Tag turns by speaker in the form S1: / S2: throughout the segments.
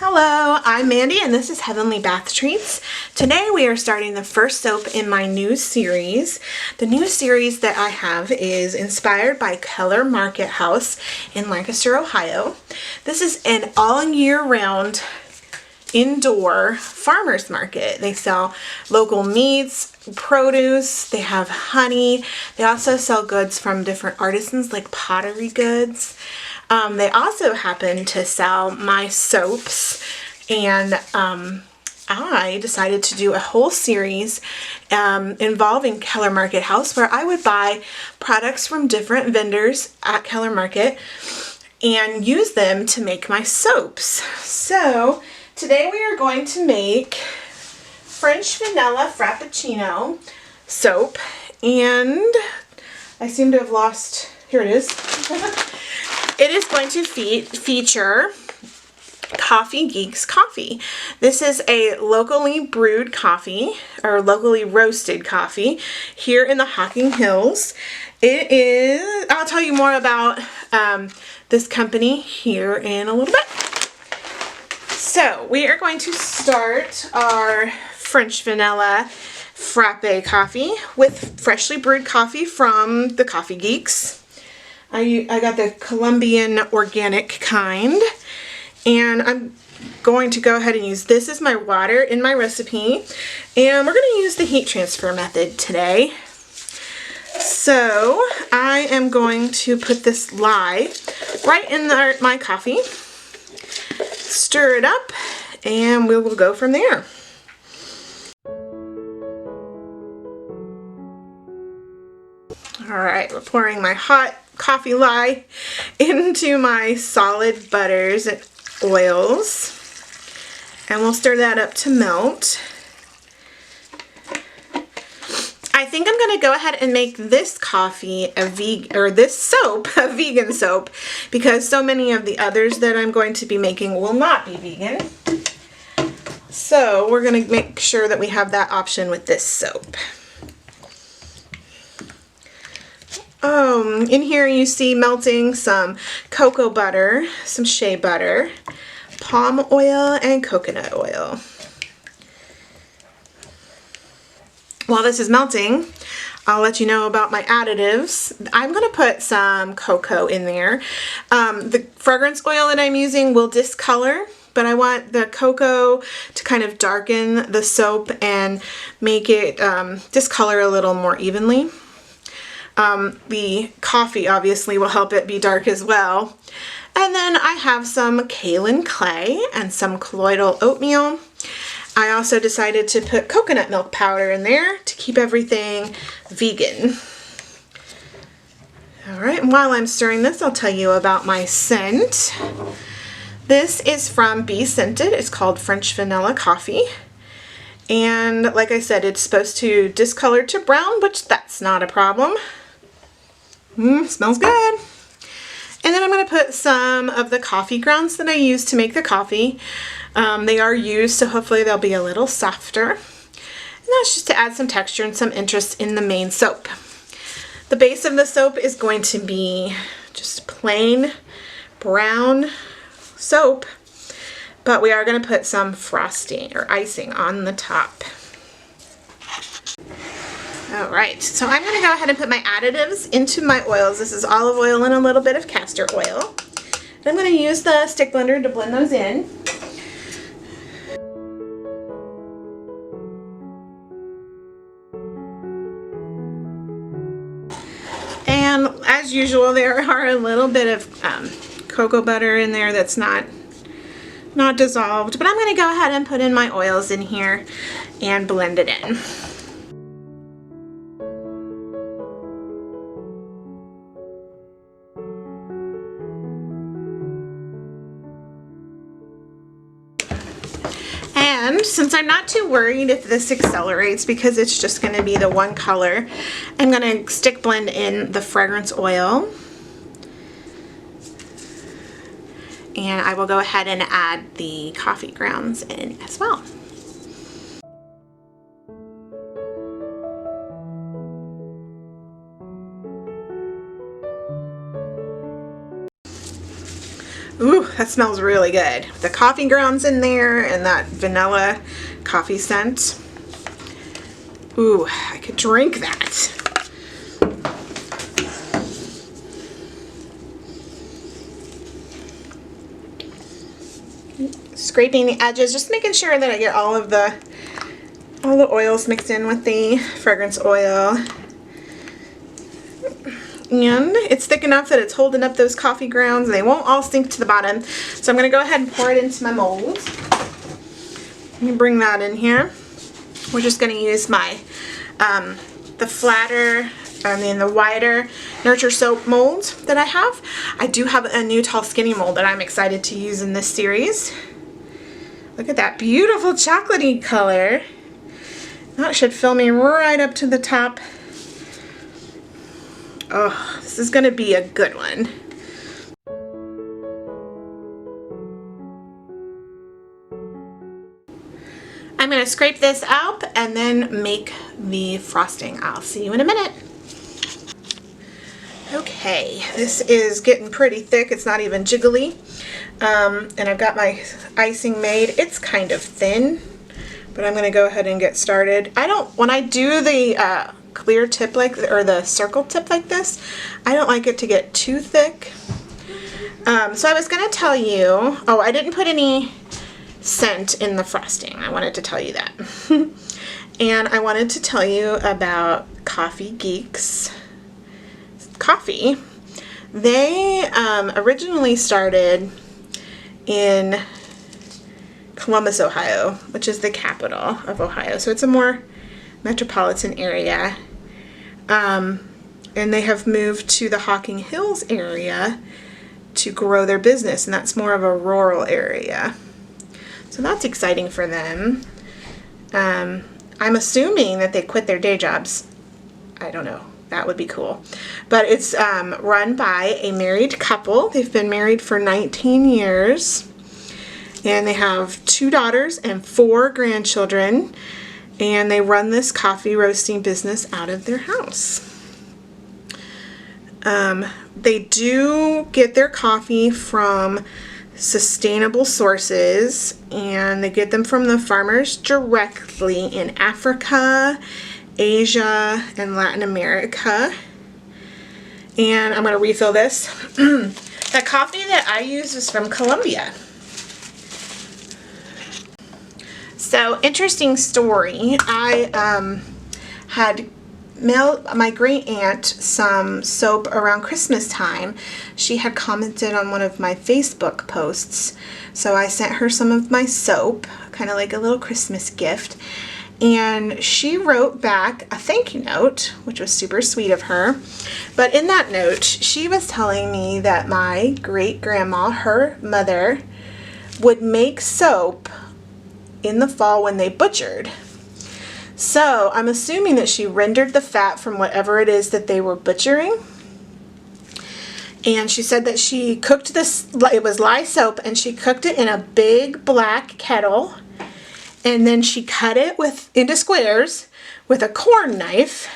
S1: Hello, I'm Mandy and this is Heavenly Bath Treats. Today we are starting the first soap in my new series. The new series that I have is inspired by Keller Market House in Lancaster, Ohio. This is an all year round indoor farmers market. They sell local meats, produce, they have honey. They also sell goods from different artisans like pottery goods. They also happen to sell my soaps, and I decided to do a whole series involving Keller Market House where I would buy products from different vendors at Keller Market and use them to make my soaps. So today we are going to make French Vanilla Frappuccino soap, and I seem to have lost, here it is. It is going to feature Coffee Geeks coffee. This is a locally brewed coffee, or locally roasted coffee, here in the Hocking Hills. It is, I'll tell you more about this company here in a little bit. So we are going to start our French Vanilla Frappe coffee with freshly brewed coffee from the Coffee Geeks. I got the Colombian organic kind, and I'm going to go ahead and use this as my water in my recipe, and we're going to use the heat transfer method today. So I am going to put this lye right in my coffee, stir it up, and we will go from there. Alright, we're pouring my hot coffee lye into my solid butters and oils, and we'll stir that up to melt. I think I'm going to go ahead and make this coffee this soap a vegan soap, because so many of the others that I'm going to be making will not be vegan. So we're going to make sure that we have that option with this soap. In here you see melting some cocoa butter, some shea butter, palm oil, and coconut oil. While this is melting, I'll let you know about my additives. I'm going to put some cocoa in there. The fragrance oil that I'm using will discolor, but I want the cocoa to kind of darken the soap and make it discolor a little more evenly. The coffee obviously will help it be dark as well. And then I have some kaolin clay and some colloidal oatmeal. I also decided to put coconut milk powder in there to keep everything vegan. Alright, and while I'm stirring this, I'll tell you about my scent. This is from Bee Scented. It's called French Vanilla Coffee. And like I said, it's supposed to discolor to brown, which that's not a problem. Smells good. And then I'm going to put some of the coffee grounds that I use to make the coffee. They are used, so hopefully they'll be a little softer. And that's just to add some texture and some interest in the main soap. The base of the soap is going to be just plain brown soap, but we are going to put some frosting or icing on the top. Alright, so I'm going to go ahead and put my additives into my oils. This is olive oil and a little bit of castor oil. And I'm going to use the stick blender to blend those in. And as usual, there are a little bit of cocoa butter in there that's not dissolved, but I'm going to go ahead and put in my oils in here and blend it in. And since I'm not too worried if this accelerates because it's just going to be the one color, I'm going to stick blend in the fragrance oil. And I will go ahead and add the coffee grounds in as well. Ooh, that smells really good. The coffee grounds in there and that vanilla coffee scent. Ooh, I could drink that. Scraping the edges, just making sure that I get all the oils mixed in with the fragrance oil. And it's thick enough that it's holding up those coffee grounds and they won't all sink to the bottom. So I'm going to go ahead and pour it into my mold. Let me bring that in here. We're just going to use my, the wider Nurture soap mold that I have. I do have a new Tall Skinny mold that I'm excited to use in this series. Look at that beautiful chocolatey color. That should fill me right up to the top. Oh, this is going to be a good one. I'm going to scrape this up and then make the frosting. I'll see you in a minute. Okay, this is getting pretty thick. It's not even jiggly. And I've got my icing made. It's kind of thin, but I'm going to go ahead and get started. When I do the clear tip or the circle tip like this, I don't like it to get too thick. So I was going to tell you, I didn't put any scent in the frosting. I wanted to tell you that. And I wanted to tell you about Coffee Geeks Coffee. They originally started in Columbus, Ohio, which is the capital of Ohio. So it's a more metropolitan area. And they have moved to the Hocking Hills area to grow their business, and that's more of a rural area. So that's exciting for them. I'm assuming that they quit their day jobs. I don't know. That would be cool. But it's run by a married couple. They've been married for 19 years. And they have 2 daughters and 4 grandchildren. And they run this coffee roasting business out of their house. They do get their coffee from sustainable sources, and they get them from the farmers directly in Africa, Asia, and Latin America. And I'm going to refill this. The coffee that I use is from Colombia. So, interesting story. I had mailed my great aunt some soap around Christmas time. She had commented on one of my Facebook posts, so I sent her some of my soap, kind of like a little Christmas gift, and she wrote back a thank you note, which was super sweet of her. But in that note, she was telling me that my great grandma, her mother, would make soap in the fall when they butchered. So I'm assuming that she rendered the fat from whatever it is that they were butchering. And she said that she cooked this, it was lye soap, and she cooked it in a big black kettle. And then she cut it into squares with a corn knife.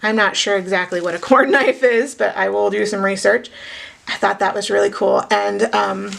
S1: I'm not sure exactly what a corn knife is, but I will do some research. I thought that was really cool. And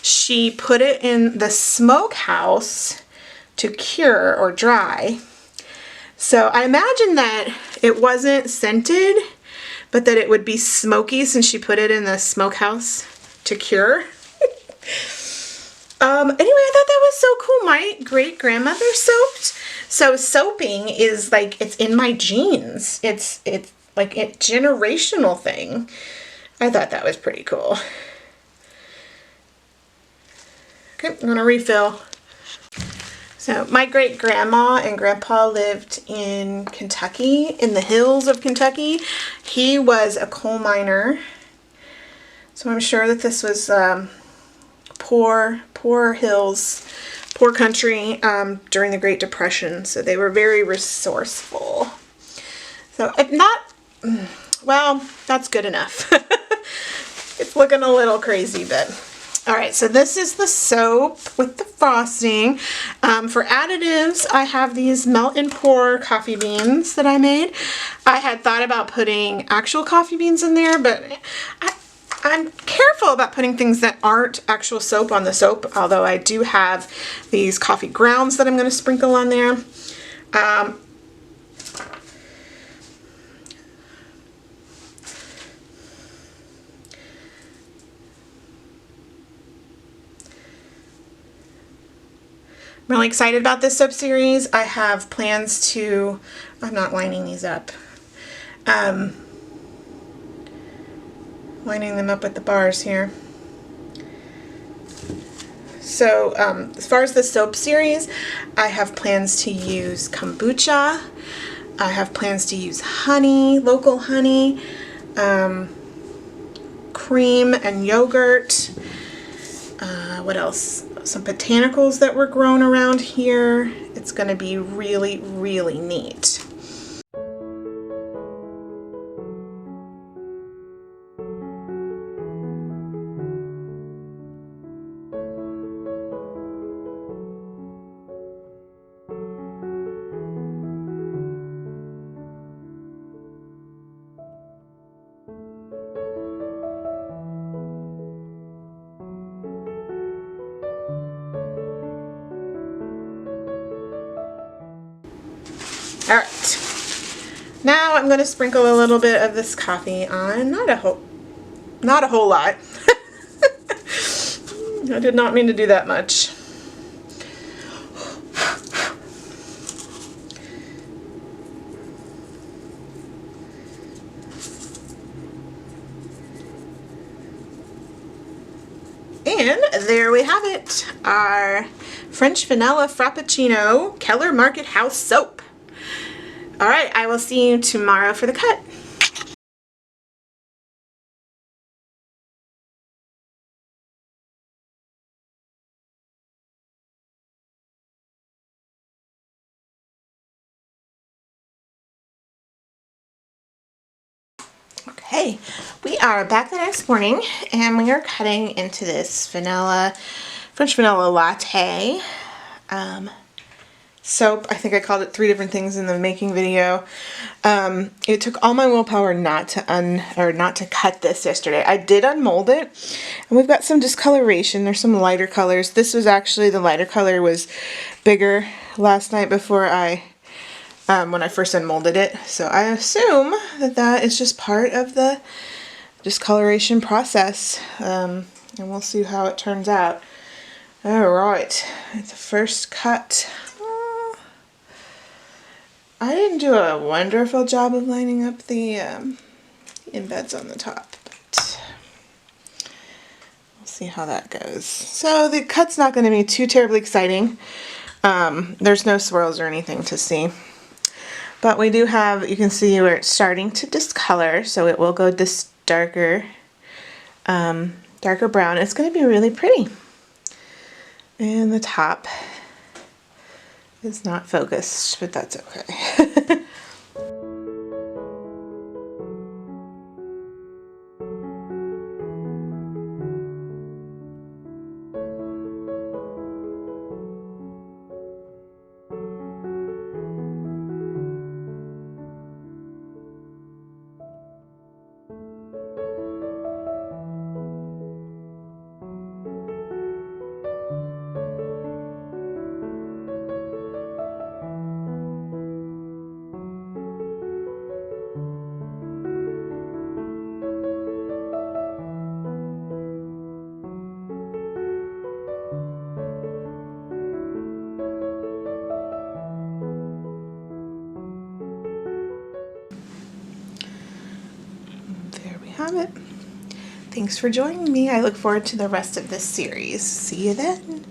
S1: she put it in the smokehouse to cure or dry. So I imagine that it wasn't scented, but that it would be smoky since she put it in the smokehouse to cure. Anyway, I thought that was so cool. My great grandmother soaped. So soaping is like, it's in my genes. It's like a generational thing. I thought that was pretty cool. Okay, I'm gonna refill. So my great grandma and grandpa lived in Kentucky, in the hills of Kentucky. He was a coal miner. So I'm sure that this was poor hills, poor country during the Great Depression. So they were very resourceful. So if not, well, that's good enough. It's looking a little crazy, but all right, so this is the soap with the frosting. For additives, I have these melt and pour coffee beans that I made. I had thought about putting actual coffee beans in there, but I'm careful about putting things that aren't actual soap on the soap, although I do have these coffee grounds that I'm going to sprinkle on there. I'm really excited about this soap series. I have plans to, I'm not lining these up, lining them up with the bars here. So as far as the soap series, I have plans to use kombucha. I have plans to use honey, local honey, cream and yogurt. What else? Some botanicals that were grown around here. It's going to be really, really neat. All right, now I'm going to sprinkle a little bit of this coffee on, not a whole lot. I did not mean to do that much. And there we have it, our French Vanilla Frappuccino Keller Market House soap. All right, I will see you tomorrow for the cut. Okay, we are back the next morning and we are cutting into this French vanilla latte soap. I think I called it 3 different things in the making video. It took all my willpower not to cut this yesterday. I did unmold it, and we've got some discoloration. There's some lighter colors. This was actually, the lighter color was bigger last night before when I first unmolded it. So I assume that that is just part of the discoloration process, and we'll see how it turns out. All right, the first cut. I didn't do a wonderful job of lining up the embeds on the top, but we'll see how that goes. So the cut's not going to be too terribly exciting. There's no swirls or anything to see. But we do have, you can see where it's starting to discolor, so it will go this darker brown. It's going to be really pretty. And the top is not focused, but that's okay. There we have it. Thanks for joining me. I look forward to the rest of this series. See you then.